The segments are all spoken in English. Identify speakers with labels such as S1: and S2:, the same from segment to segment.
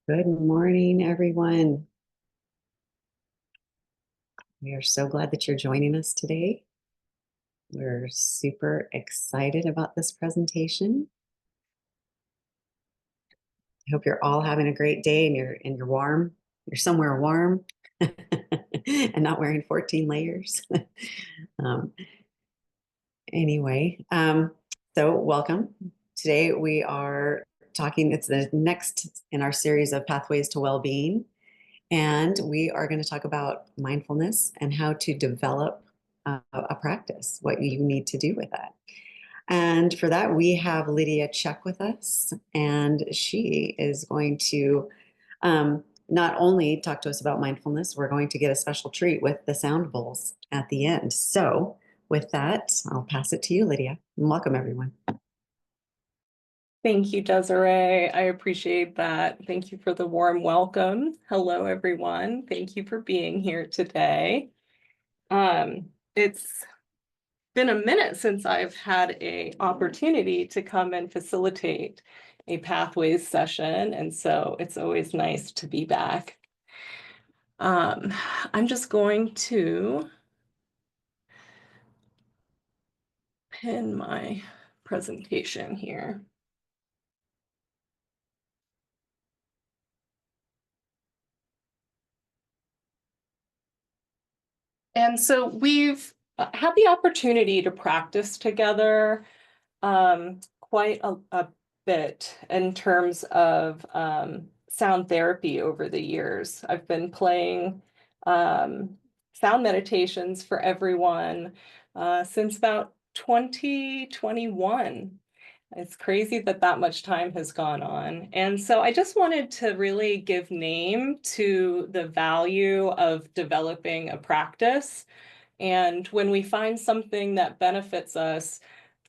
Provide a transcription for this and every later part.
S1: Good morning, everyone. We are so glad that you're joining us today. We're super excited about this presentation. I hope you're all having a great day and you're warm. You're somewhere warm and not wearing 14 layers. Um, anyway, so welcome. Today we are talking, it's the next in our series of Pathways to Well-Being. And we are going to talk about mindfulness and how to develop a practice, what you need to do with that. And for that, we have Lydia Chuck with us, and she is going to not only talk to us about mindfulness, we're going to get a special treat with the sound bowls at the end. So with that, I'll pass it to you, Lydia. And welcome, everyone.
S2: Thank you, Desiree. I appreciate that. Thank you for the warm welcome. Hello, everyone. Thank you for being here today. It's been a minute since I've had an opportunity to come and facilitate a Pathways session, and so it's always nice to be back. I'm just going to pin my presentation here. And so we've had the opportunity to practice together quite a bit in terms of sound therapy over the years. I've been playing sound meditations for everyone since about 2021. It's crazy that that much time has gone on. And so I just wanted to really give name to the value of developing a practice. And when we find something that benefits us,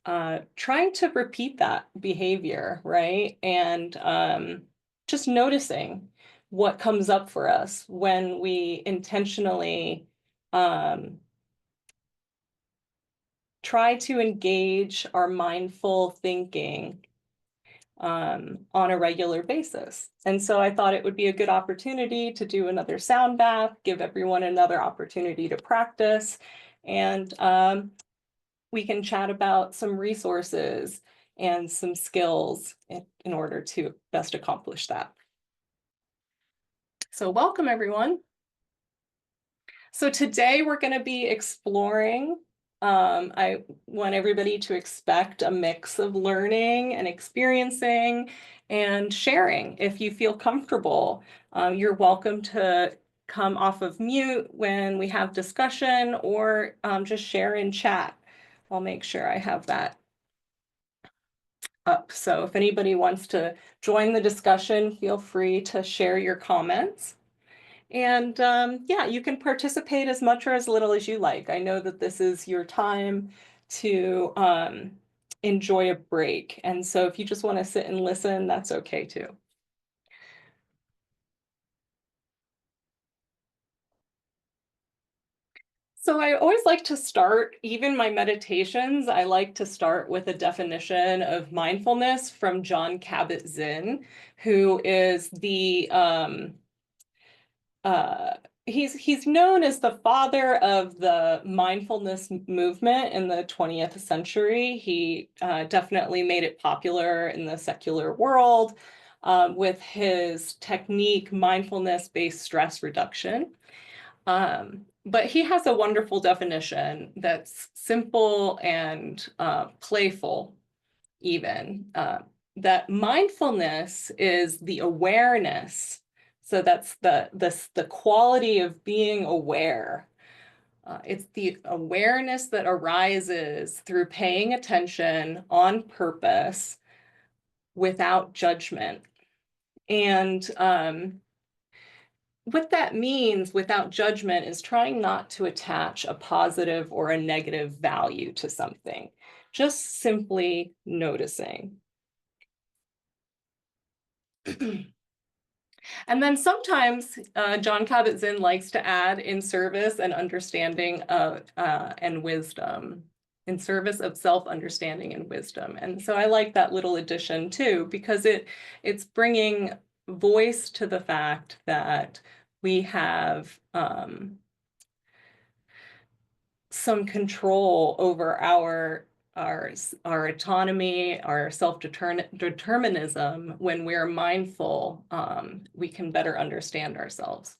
S2: trying to repeat that behavior, right? And just noticing what comes up for us when we intentionally try to engage our mindful thinking on a regular basis. And so I thought it would be a good opportunity to do another sound bath, give everyone another opportunity to practice, and we can chat about some resources and some skills in order to best accomplish that. So welcome, everyone. So today we're going to be exploring, I want everybody to expect a mix of learning and experiencing and sharing. If you feel comfortable, you're welcome to come off of mute when we have discussion, or just share in chat. I'll make sure I have that up. So if anybody wants to join the discussion, feel free to share your comments. And yeah, you can participate as much or as little as you like. I know that this is your time to enjoy a break. And so if you just want to sit and listen, that's okay too. So I always like to start, even my meditations, I like to start with a definition of mindfulness from Jon Kabat-Zinn, who is the he's known as the father of the mindfulness movement in the 20th century. He definitely made it popular in the secular world with his technique, mindfulness-based stress reduction. But he has a wonderful definition that's simple and playful, even. That mindfulness is the awareness. So that's the quality of being aware. It's the awareness that arises through paying attention on purpose without judgment. And what that means without judgment is trying not to attach a positive or a negative value to something, just simply noticing. And then sometimes Jon Kabat-Zinn likes to add in service and understanding of and wisdom, in service of self-understanding and wisdom. And so I like that little addition too, because it's bringing voice to the fact that we have some control over our autonomy, our self-determinism. When we're mindful, we can better understand ourselves.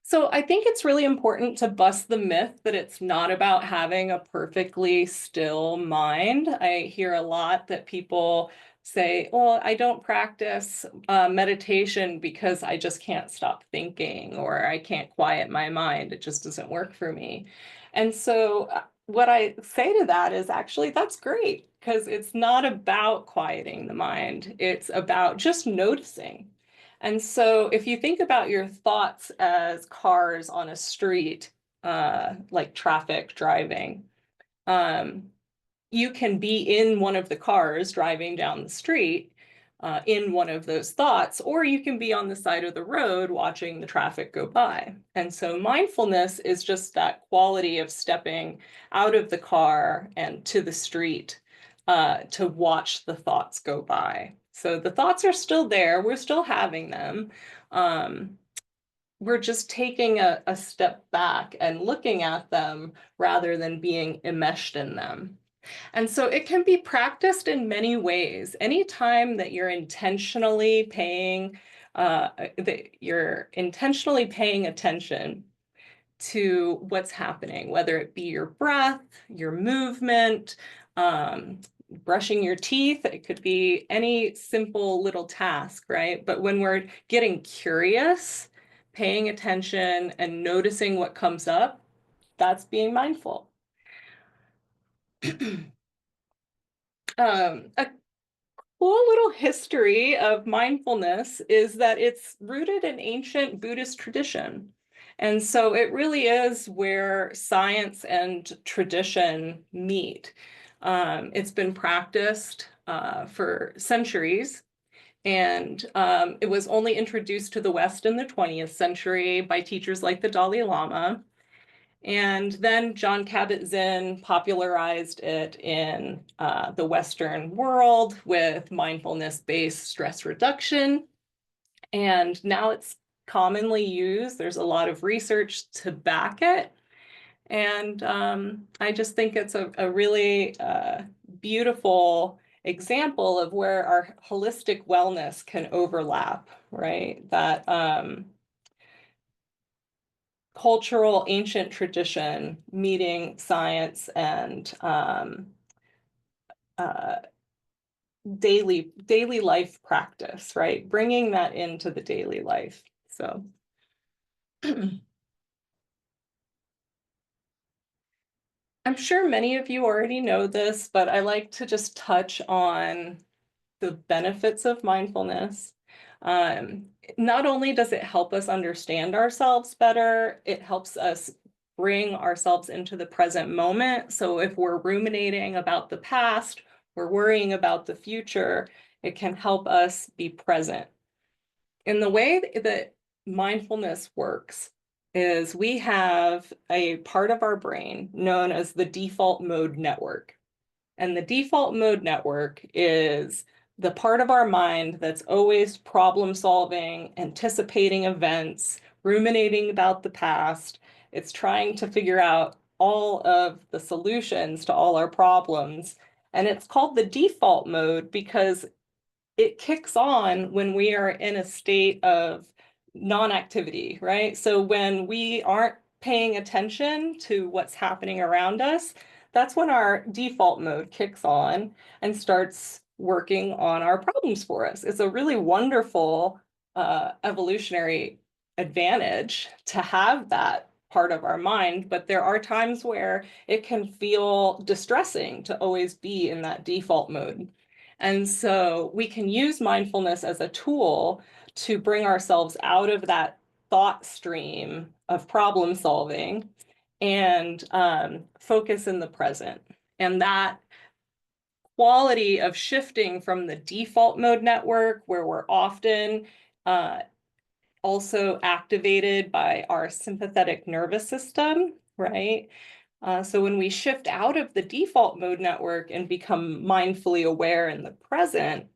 S2: So I think it's really important to bust the myth that it's not about having a perfectly still mind. I hear a lot that people say, well, I don't practice meditation because I just can't stop thinking, or I can't quiet my mind. It just doesn't work for me. And so what I say to that is actually, that's great, because it's not about quieting the mind. It's about just noticing. And so if you think about your thoughts as cars on a street, like traffic driving, um, you can be in one of the cars driving down the street in one of those thoughts, or you can be on the side of the road watching the traffic go by. And so mindfulness is just that quality of stepping out of the car and to the street to watch the thoughts go by. So the thoughts are still there, we're still having them. We're just taking a step back and looking at them rather than being enmeshed in them. And so it can be practiced in many ways. Anytime that you're intentionally paying attention to what's happening, whether it be your breath, your movement, brushing your teeth, it could be any simple little task, right? But when we're getting curious, paying attention and noticing what comes up, that's being mindful. A cool little history of mindfulness is that it's rooted in ancient Buddhist tradition. And so it really is where science and tradition meet. It's been practiced for centuries, and it was only introduced to the West in the 20th century by teachers like the Dalai Lama. And then John Kabat-Zinn popularized it in the Western world with mindfulness-based stress reduction. And now it's commonly used. There's a lot of research to back it. And I just think it's a really beautiful example of where our holistic wellness can overlap, right? That cultural ancient tradition meeting science and uh, daily life practice, right? Bringing that into the daily life. So I'm sure many of you already know this, but I like to just touch on the benefits of mindfulness. Um, Not only does it help us understand ourselves better, it helps us bring ourselves into the present moment. So if we're ruminating about the past, we're worrying about the future, it can help us be present. And the way that mindfulness works is we have a part of our brain known as the default mode network. And the default mode network is the part of our mind that's always problem solving, anticipating events, ruminating about the past. It's trying to figure out all of the solutions to all our problems. And it's called the default mode because it kicks on when we are in a state of non-activity, right? So when we aren't paying attention to what's happening around us, that's when our default mode kicks on and starts working on our problems for us. It's a really wonderful evolutionary advantage to have that part of our mind, but there are times where it can feel distressing to always be in that default mode. And so we can use mindfulness as a tool to bring ourselves out of that thought stream of problem solving and focus in the present. And that quality of shifting from the default mode network, where we're often also activated by our sympathetic nervous system, right? So when we shift out of the default mode network and become mindfully aware in the present,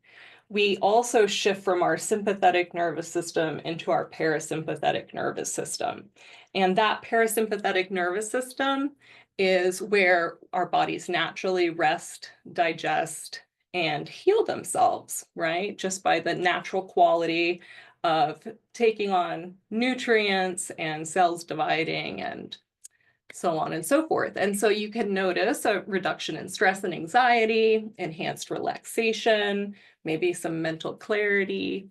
S2: we also shift from our sympathetic nervous system into our parasympathetic nervous system. And that parasympathetic nervous system is where our bodies naturally rest, digest, and heal themselves, right? Just by the natural quality of taking on nutrients and cells dividing and so on and so forth. And so you can notice a reduction in stress and anxiety, enhanced relaxation, maybe some mental clarity.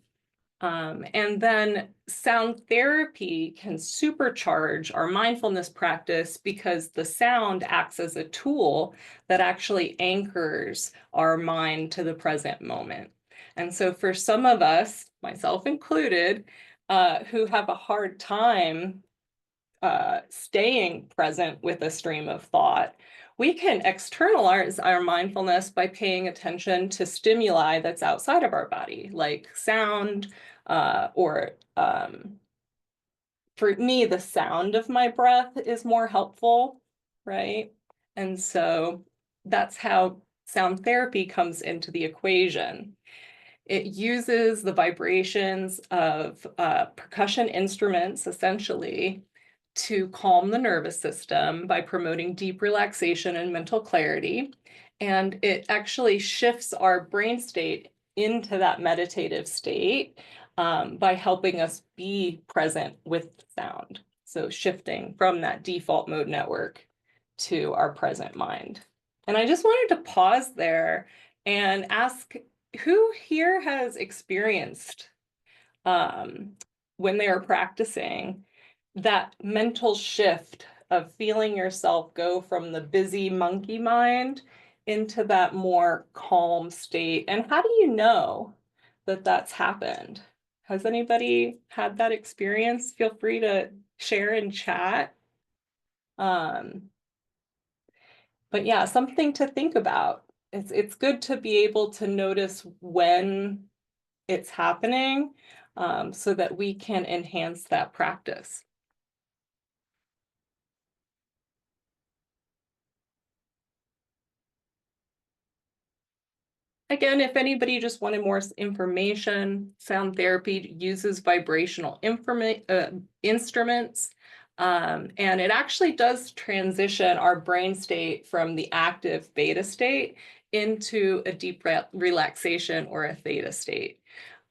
S2: And then sound therapy can supercharge our mindfulness practice because the sound acts as a tool that actually anchors our mind to the present moment. And so for some of us, myself included, who have a hard time staying present with a stream of thought, we can externalize our mindfulness by paying attention to stimuli that's outside of our body, like sound, or for me, the sound of my breath is more helpful, right? And so that's how sound therapy comes into the equation. It uses the vibrations of percussion instruments, essentially, to calm the nervous system by promoting deep relaxation and mental clarity. And it actually shifts our brain state into that meditative state by helping us be present with sound. So shifting from that default mode network to our present mind. And I just wanted to pause there and ask, who here has experienced when they are practicing that mental shift of feeling yourself go from the busy monkey mind into that more calm state? And how do you know that that's happened? Has anybody had that experience? Feel free to share in chat. Um, but yeah, something to think about. It's good to be able to notice when it's happening, so that we can enhance that practice. Again, if anybody just wanted more information, sound therapy uses vibrational instruments, and it actually does transition our brain state from the active beta state into a deep relaxation or a theta state.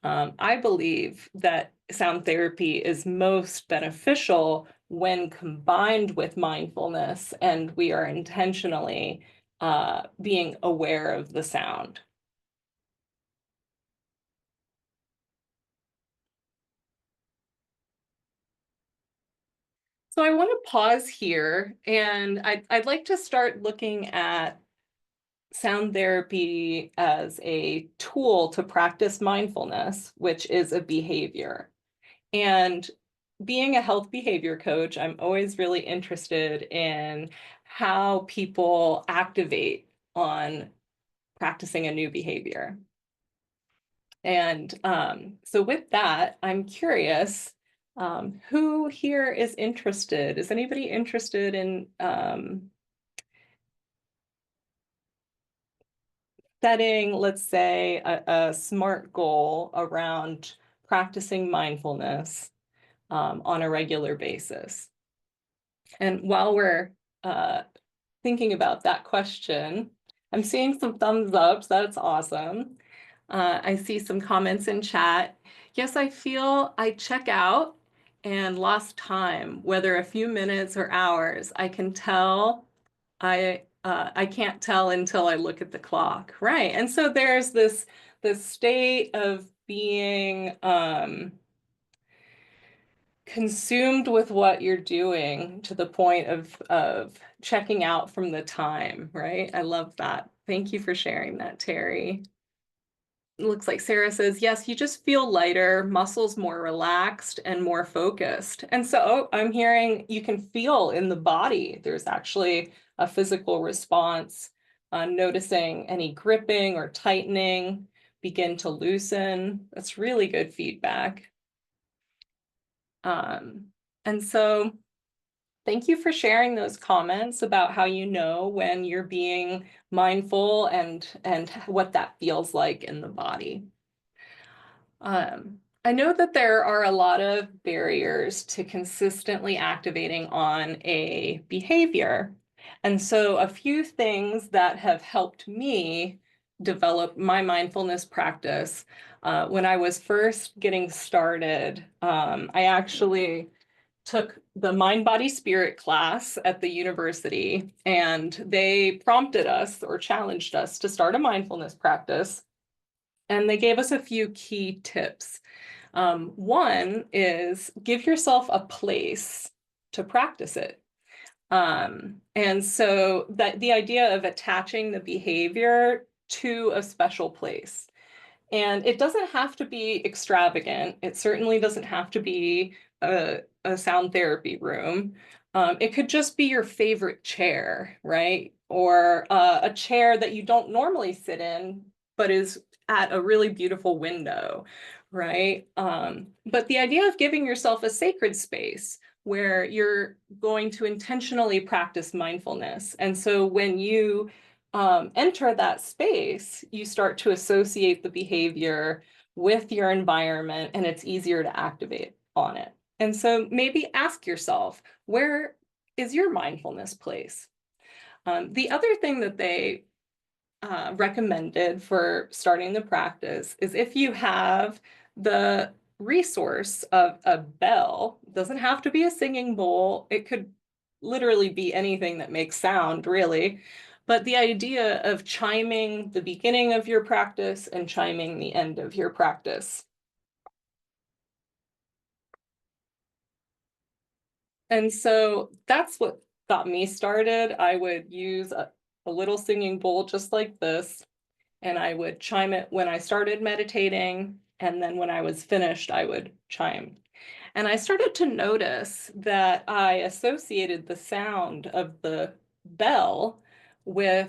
S2: I believe that sound therapy is most beneficial when combined with mindfulness, and we are intentionally being aware of the sound. So I want to pause here, and I'd like to start looking at sound therapy as a tool to practice mindfulness, which is a behavior. And being a health behavior coach, I'm always really interested in how people activate on practicing a new behavior. And so with that, I'm curious, who here is interested? Is anybody interested in setting, let's say, a SMART goal around practicing mindfulness on a regular basis? And while we're thinking about that question, I'm seeing some thumbs ups. That's awesome. I see some comments in chat. Yes, I feel I check out and lost time, whether a few minutes or hours. I can tell I can't tell until I look at the clock. Right. And so there's this state of being consumed with what you're doing to the point of checking out from the time, right? I love that. Thank you for sharing that, Terry. It looks like Sarah says, yes, you just feel lighter, muscles more relaxed and more focused. And so I'm hearing you can feel in the body, there's actually a physical response, noticing any gripping or tightening begin to loosen. That's really good feedback. Um, and so thank you for sharing those comments about how you know when you're being mindful and what that feels like in the body. I know that there are a lot of barriers to consistently activating on a behavior. And so, a few things that have helped me develop my mindfulness practice. When I was first getting started, I actually took the Mind, Body, Spirit class at the university, and they prompted us or challenged us to start a mindfulness practice. And they gave us a few key tips. One is give yourself a place to practice it. And so that the idea of attaching the behavior to a special place. And it doesn't have to be extravagant. It certainly doesn't have to be a sound therapy room. It could just be your favorite chair, right? Or a chair that you don't normally sit in, but is at a really beautiful window, right? But the idea of giving yourself a sacred space where you're going to intentionally practice mindfulness. And so when you enter that space, you start to associate the behavior with your environment, and it's easier to activate on it. And so maybe ask yourself, where is your mindfulness place? The other thing that they recommended for starting the practice is if you have the resource of a bell, it doesn't have to be a singing bowl, it could literally be anything that makes sound, really. But the idea of chiming the beginning of your practice and chiming the end of your practice. And so that's what got me started. I would use a little singing bowl just like this, and I would chime it when I started meditating. And then when I was finished, I would chime. And I started to notice that I associated the sound of the bell with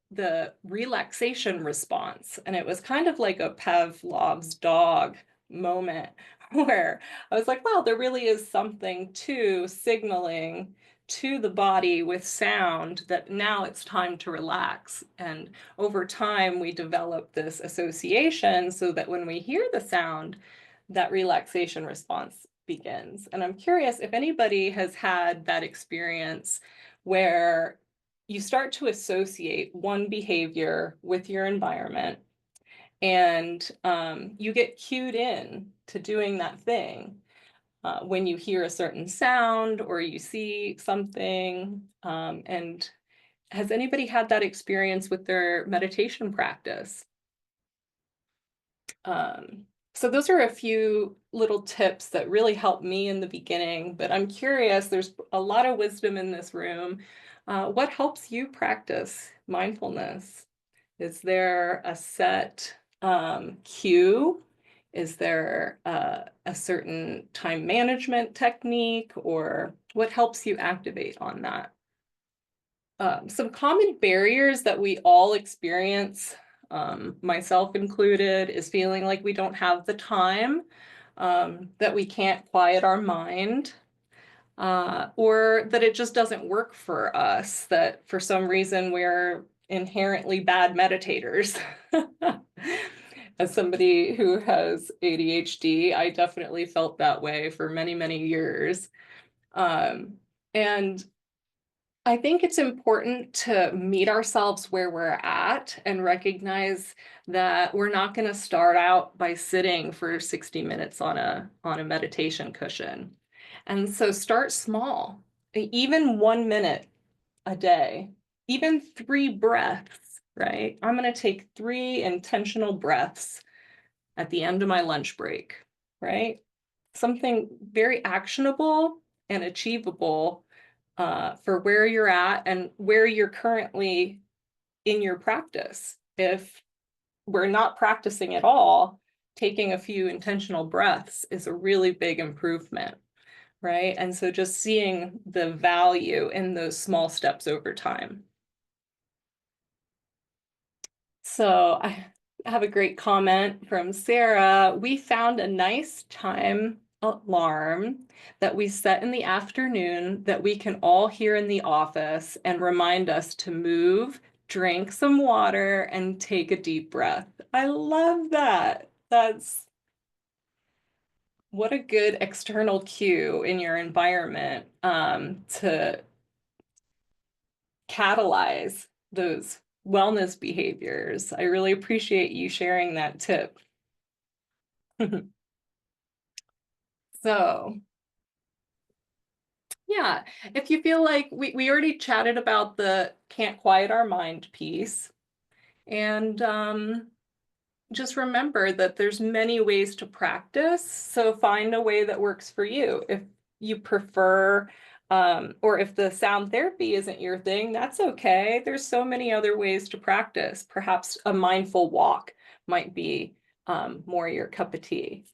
S2: the relaxation response. And it was kind of like a Pavlov's dog moment where I was like, wow, there really is something to signaling to the body with sound that now it's time to relax. And over time, we develop this association so that when we hear the sound, that relaxation response begins. And I'm curious if anybody has had that experience where you start to associate one behavior with your environment, and you get cued in to doing that thing when you hear a certain sound or you see something. And has anybody had that experience with their meditation practice? So those are a few little tips that really helped me in the beginning, but I'm curious, there's a lot of wisdom in this room. What helps you practice mindfulness? Is there a set cue? Is there a certain time management technique, or what helps you activate on that? Some common barriers that we all experience, myself included, is feeling like we don't have the time, that we can't quiet our mind, or that it just doesn't work for us, that for some reason we're inherently bad meditators. As somebody who has ADHD, I definitely felt that way for many, many years. Um, and I think it's important to meet ourselves where we're at and recognize that we're not going to start out by sitting for 60 minutes on a meditation cushion. And so start small, even 1 minute a day, even 3 breaths, right? I'm going to take 3 intentional breaths at the end of my lunch break, right? Something very actionable and achievable for where you're at and where you're currently in your practice. If we're not practicing at all, taking a few intentional breaths is a really big improvement, right? And so just seeing the value in those small steps over time. So I have a great comment from Sarah. We found a nice time alarm that we set in the afternoon that we can all hear in the office and remind us to move, drink some water, and take a deep breath. I love that. what a good external cue in your environment to catalyze those wellness behaviors. I really appreciate you sharing that tip. So, yeah, if you feel like we already chatted about the can't quiet our mind piece, and just remember that there's many ways to practice. So find a way that works for you. If you prefer, or if the sound therapy isn't your thing, that's okay. There's so many other ways to practice. Perhaps a mindful walk might be more your cup of tea.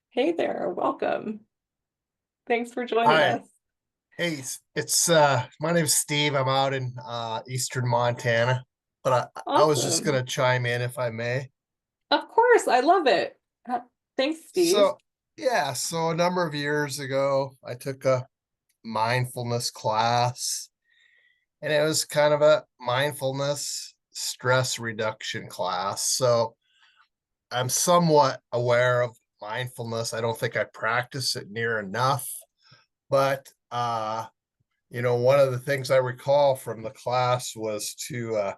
S2: Hey there, welcome. Thanks for joining
S3: Hi.
S2: us.
S3: Hey, it's my name's Steve. I'm out in eastern Montana, but I was just
S2: Awesome.
S3: gonna chime in if I may.
S2: Of course, I love it. Thanks, Steve.
S3: So yeah, so a number of years ago, I took a mindfulness class, and it was kind of a mindfulness stress reduction class. So I'm somewhat aware of mindfulness. I don't think I practice it near enough, but one of the things I recall from the class was to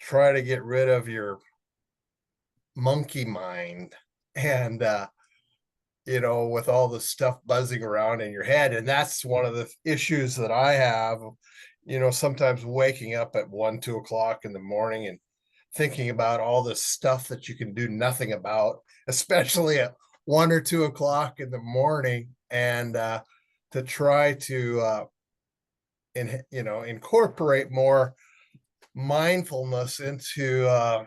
S3: try to get rid of your monkey mind and with all the stuff buzzing around in your head. And that's one of the issues that I have, sometimes waking up at 1, 2 o'clock in the morning and thinking about all this stuff that you can do nothing about, especially at 1 or 2 o'clock in the morning. And to try to incorporate more mindfulness into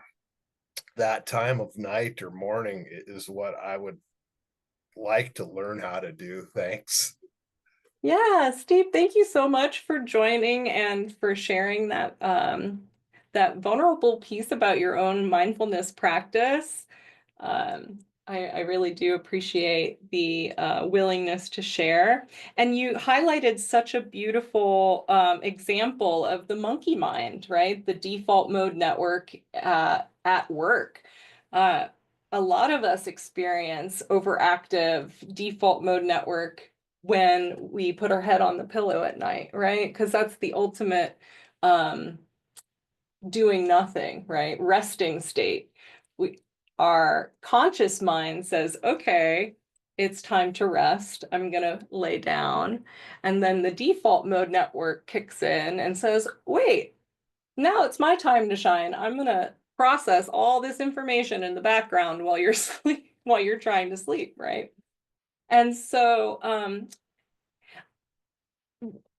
S3: that time of night or morning is what I would like to learn how to do. Thanks.
S2: Yeah, Steve, thank you so much for joining and for sharing that vulnerable piece about your own mindfulness practice. I really do appreciate the willingness to share. And you highlighted such a beautiful example of the monkey mind, right? The default mode network at work. Uh, a lot of us experience overactive default mode network when we put our head on the pillow at night, right? Because that's the ultimate um, doing nothing, right? Resting state. We, our conscious mind says, okay, it's time to rest. I'm going to lay down. And then the default mode network kicks in and says, wait, now it's my time to shine. I'm going to process all this information in the background while you're sleep, while you're trying to sleep, right? And so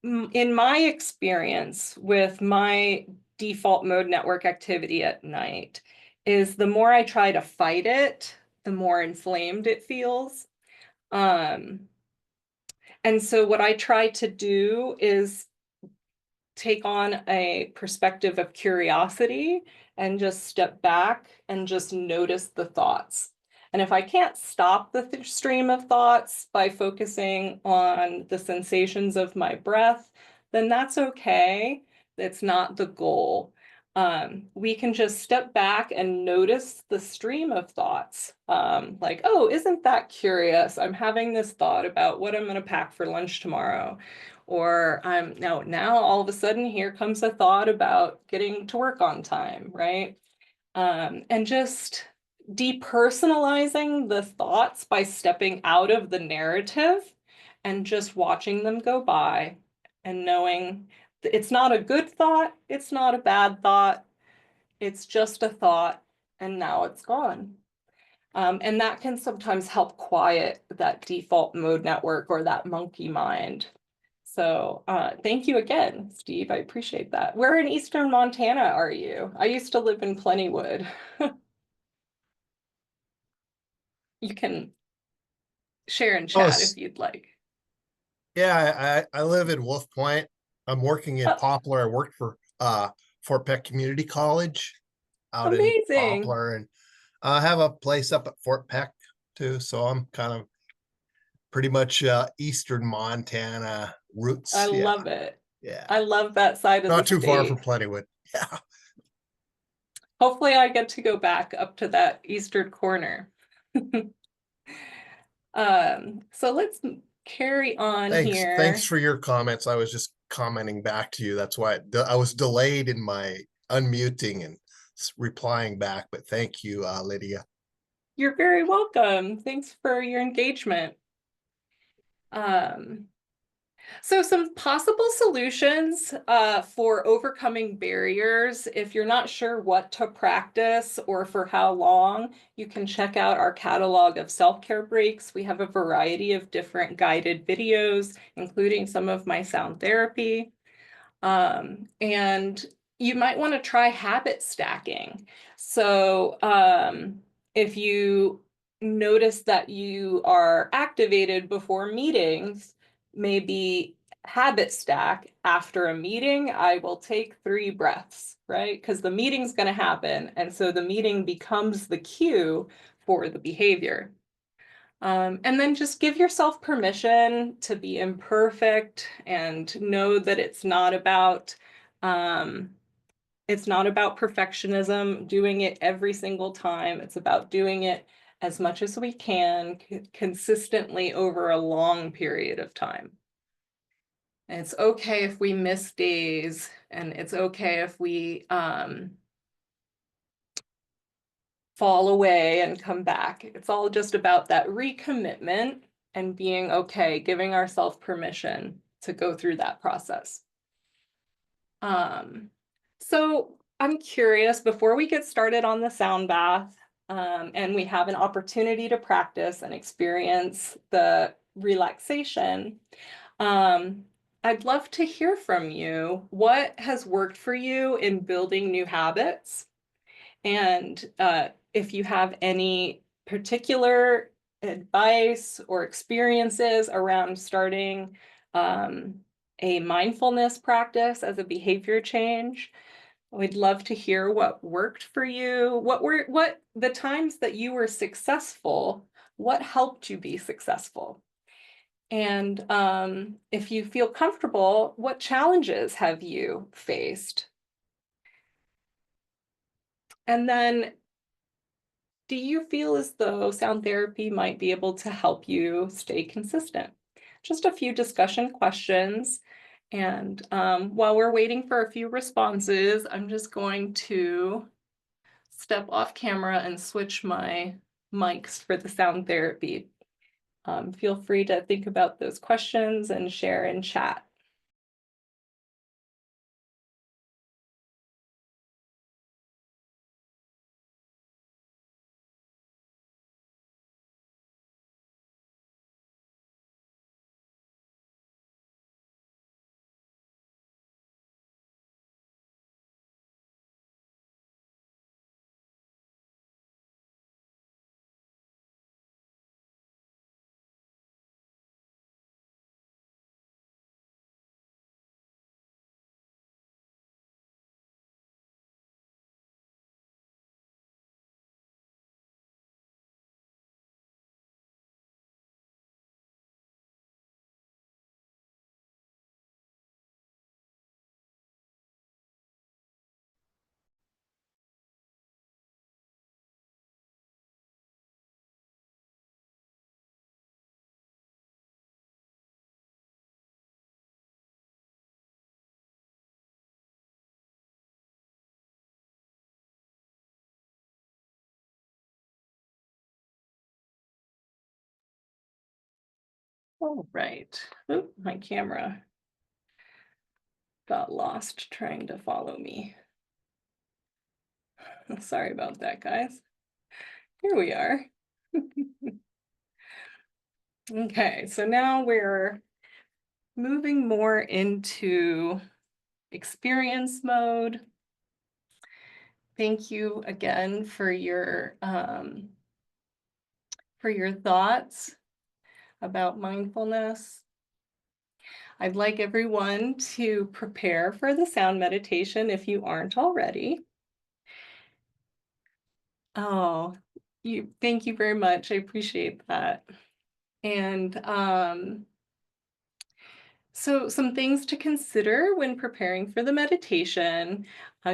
S2: in my experience with my default mode network activity at night is the more I try to fight it, the more inflamed it feels. Um, and so what I try to do is take on a perspective of curiosity and just step back and just notice the thoughts. And if I can't stop the stream of thoughts by focusing on the sensations of my breath, then that's okay. It's not the goal. We can just step back and notice the stream of thoughts. Like, oh, isn't that curious? I'm having this thought about what I'm going to pack for lunch tomorrow. Or I'm now all of a sudden here comes a thought about getting to work on time, right? And just depersonalizing the thoughts by stepping out of the narrative and just watching them go by and knowing it's not a good thought, it's not a bad thought, it's just a thought, and now it's gone. And that can sometimes help quiet that default mode network or that monkey mind. So thank you again, Steve. I appreciate that. Where in Eastern Montana are you? I used to live in Plentywood. You can share and
S3: Oh,
S2: chat if you'd like.
S3: yeah, I live in Wolf Point. I'm working in
S2: Oh,
S3: Poplar. I work for Fort Peck Community College out in
S2: amazing.
S3: Poplar, and I have a place up at Fort Peck too. So I'm kind of pretty much eastern Montana
S2: I
S3: roots. Yeah,
S2: love it.
S3: yeah.
S2: I love that side of the
S3: Not too far from
S2: state.
S3: Plentywood. Yeah.
S2: Hopefully I get to go back up to that eastern corner. So let's carry on
S3: Thanks
S2: here.
S3: for your comments. I was just commenting back to you. That's why I was delayed in my unmuting and replying back, but thank you, Lydia.
S2: You're very welcome. Thanks for your engagement. So some possible solutions for overcoming barriers. If you're not sure what to practice or for how long, you can check out our catalog of self-care breaks. We have a variety of different guided videos, including some of my sound therapy. And you might want to try habit stacking. So if you notice that you are activated before meetings, maybe habit stack after a meeting, I will take 3 breaths, right? Because the meeting's going to happen. And so the meeting becomes the cue for the behavior. And then just give yourself permission to be imperfect and know that it's not about perfectionism, doing it every single time. It's about doing it as much as we can consistently over a long period of time. And it's okay if we miss days, and it's okay if we fall away and come back. It's all just about that recommitment and being okay, giving ourselves permission to go through that process. So I'm curious, before we get started on the sound bath, and we have an opportunity to practice and experience the relaxation, I'd love to hear from you. What has worked for you in building new habits? And if you have any particular advice or experiences around starting a mindfulness practice as a behavior change, we'd love to hear what worked for you. What the times that you were successful, what helped you be successful? And if you feel comfortable, what challenges have you faced? And then, do you feel as though sound therapy might be able to help you stay consistent? Just a few discussion questions. And while we're waiting for a few responses, I'm just going to step off camera and switch my mics for the sound therapy. Feel free to think about those questions and share in chat. All right. Oop, my camera got lost trying to follow me. Sorry about that, guys. Here we are. Okay, so now we're moving more into experience mode. Thank you again for your thoughts about mindfulness. I'd like everyone to prepare for the sound meditation if you aren't already. Oh, thank you very much. I appreciate that. And so some things to consider when preparing for the meditation.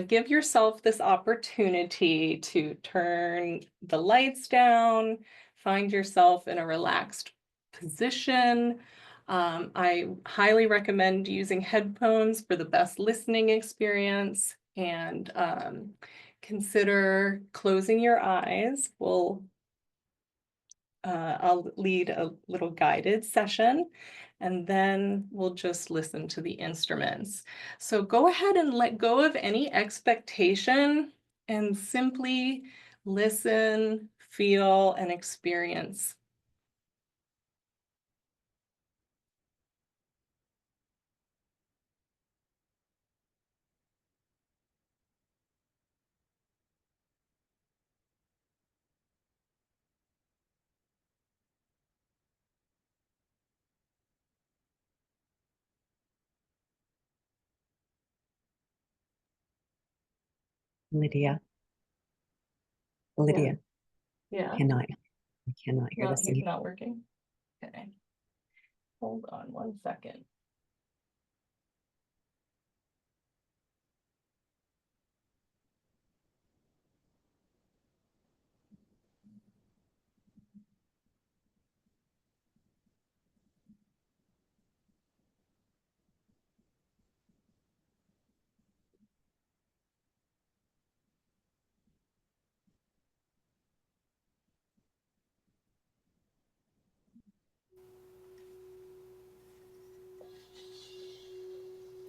S2: Give yourself this opportunity to turn the lights down, find yourself in a relaxed position. I highly recommend using headphones for the best listening experience, and consider closing your eyes. I'll lead a little guided session, and then we'll just listen to the instruments. So go ahead and let go of any expectation and simply listen, feel, and experience.
S1: Lydia,
S2: Yeah.
S1: Lydia,
S2: Yeah.
S1: I cannot hear this anymore.
S2: Not working. Okay. Hold on 1 second.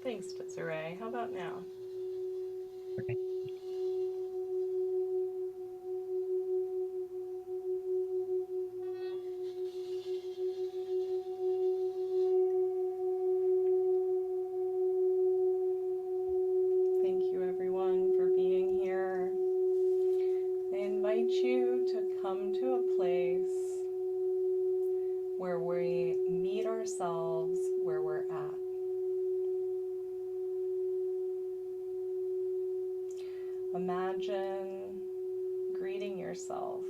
S2: Thanks, Desiree. How about now?
S1: Okay.
S2: Thank you, everyone, for being here. I invite you to come to a place where we meet ourselves where we're at. Imagine greeting yourself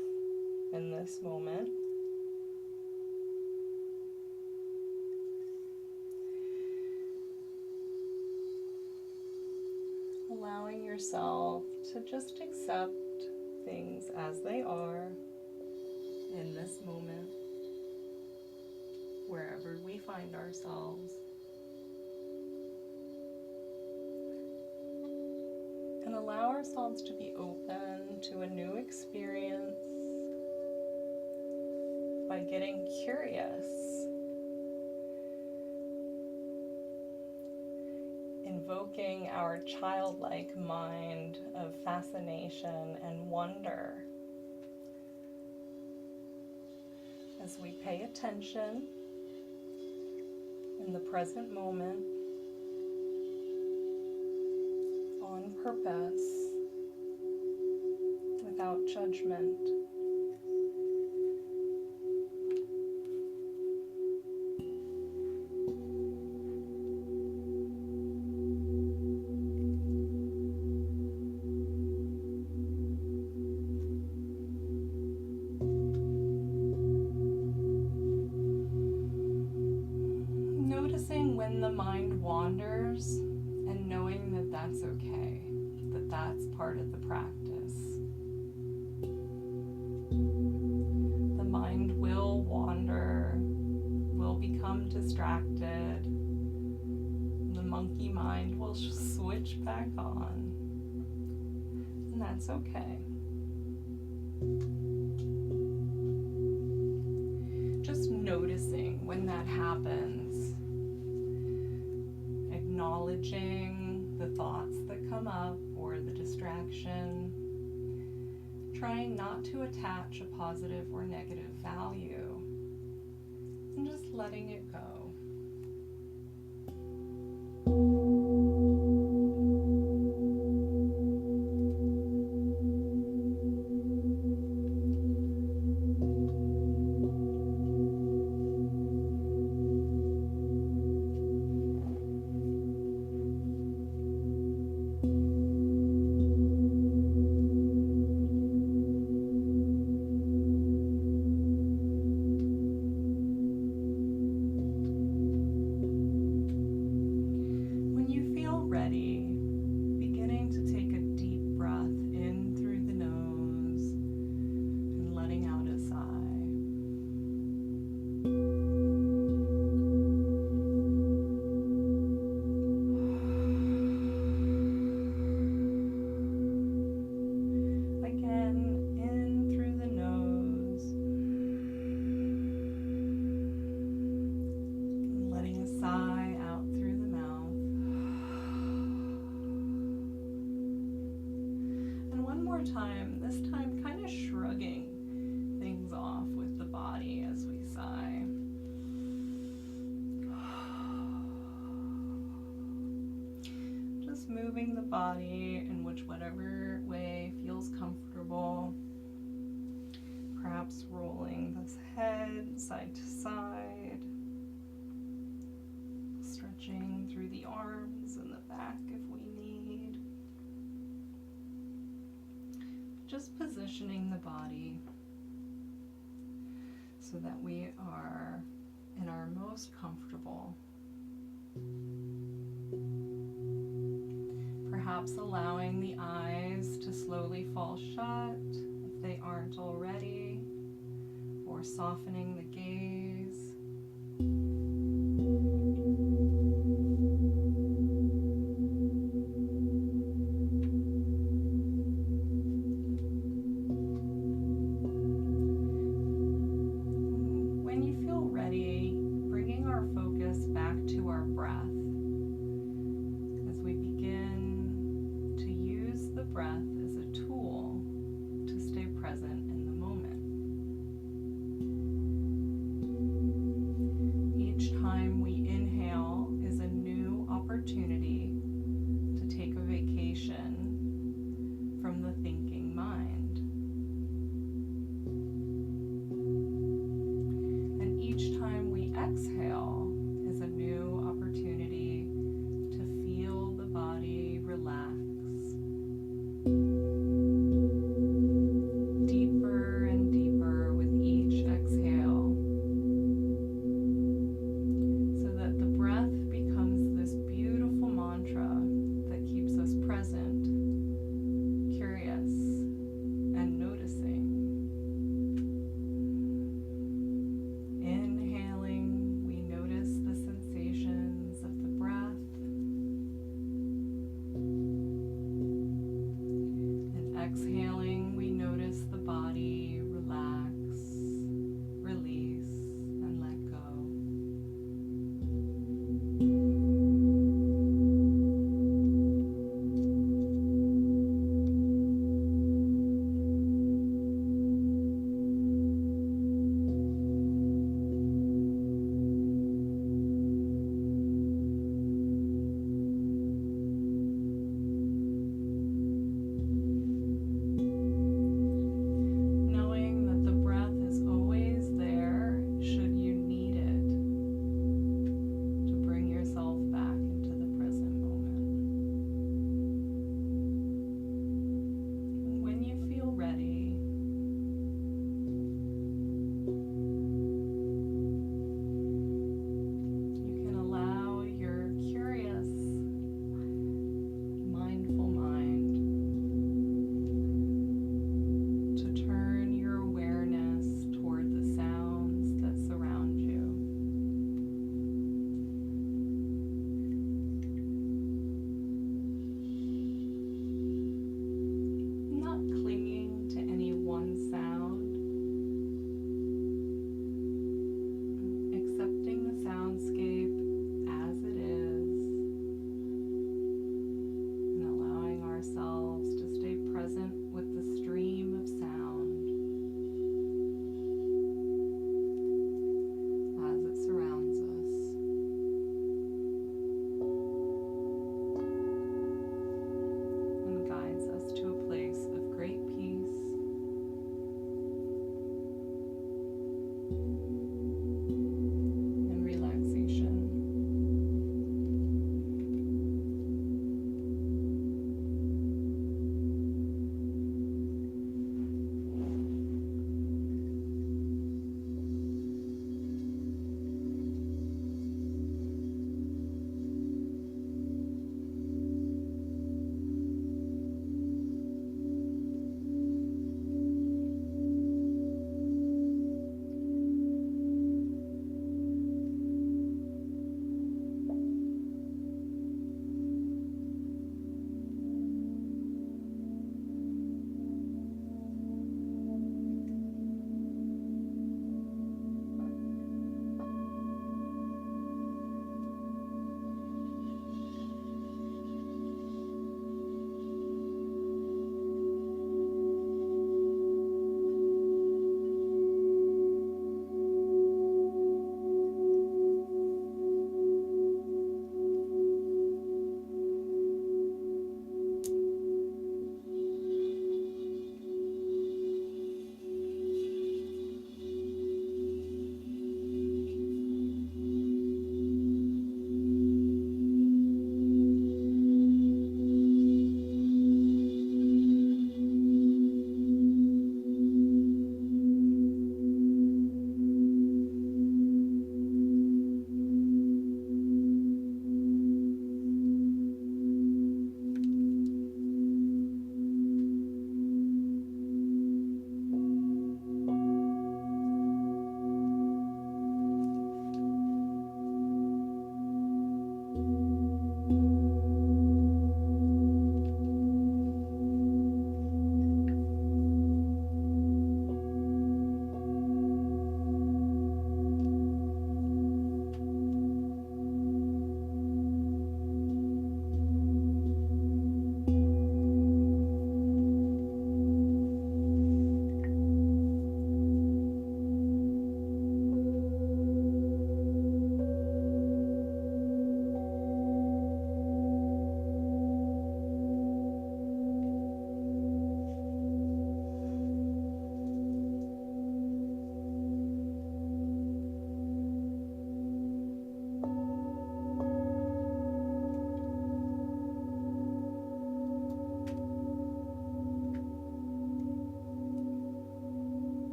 S2: in this moment. Allowing yourself to just accept things as they are in this moment, wherever we find ourselves. And allow ourselves to be open to a new experience by getting curious, invoking our childlike mind of fascination and wonder as we pay attention in the present moment on purpose, without judgment. Noticing when the mind wanders and knowing that that's okay, that that's part of the practice. The mind will wander, will become distracted. The monkey mind will switch back on, and that's okay. Just noticing when that happens, acknowledging the thoughts that come up or the distraction, trying not to attach a positive or negative value, and just letting it go. time, this time kind of shrugging things off with the body as we sigh. Just moving the body in whatever way feels comfortable. Perhaps rolling this head side to side. Stretching through the arms and the back if we need. Just positioning the body so that we are in our most comfortable. Perhaps allowing the eyes to slowly fall shut if they aren't already, or softening the gaze. When you feel ready, bringing our focus back to our breath as we begin to use the breath as a tool to stay present in the moment.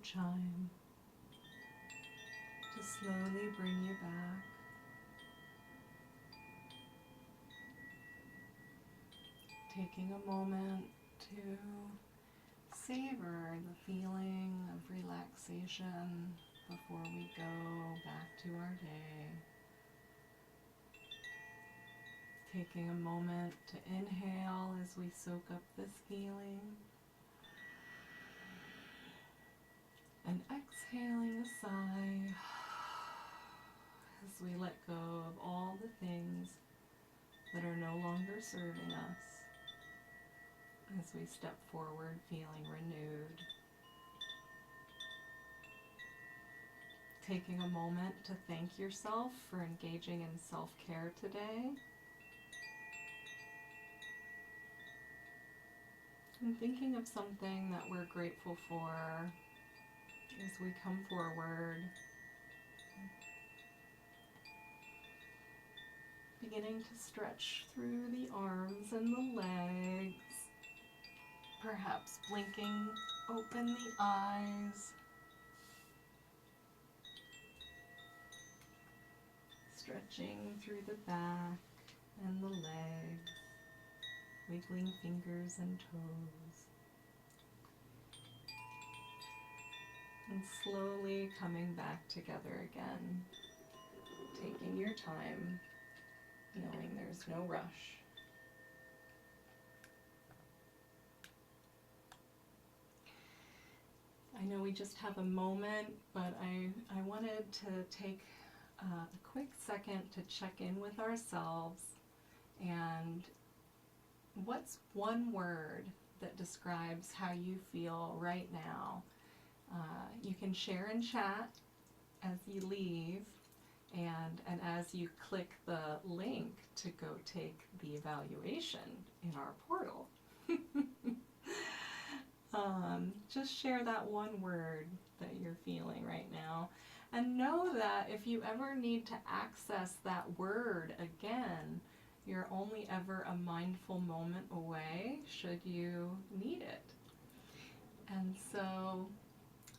S2: chime to slowly bring you back. Taking a moment to savor the feeling of relaxation before we go back to our day. Taking a moment to inhale as we soak up this feeling. And exhaling a sigh as we let go of all the things that are no longer serving us, as we step forward feeling renewed. Taking a moment to thank yourself for engaging in self-care today. And thinking of something that we're grateful for as we come forward. Beginning to stretch through the arms and the legs. Perhaps blinking open the eyes. Stretching through the back and the legs. Wiggling fingers and toes. And slowly coming back together again. Taking your time, knowing there's no rush. I know we just have a moment, but I wanted to take a quick second to check in with ourselves. And what's one word that describes how you feel right now? You can share in chat as you leave, and as you click the link to go take the evaluation in our portal. Just share that one word that you're feeling right now. And know that if you ever need to access that word again, you're only ever a mindful moment away should you need it. And so,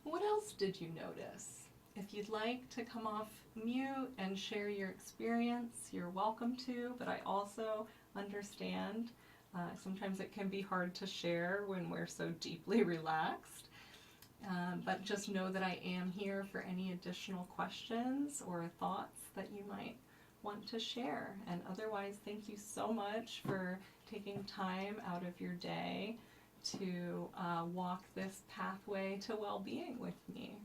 S2: what else did you notice? If you'd like to come off mute and share your experience, you're welcome to, but I also understand sometimes it can be hard to share when we're so deeply relaxed. But just know that I am here for any additional questions or thoughts that you might want to share. And otherwise, thank you so much for taking time out of your day to walk this pathway to well-being with me.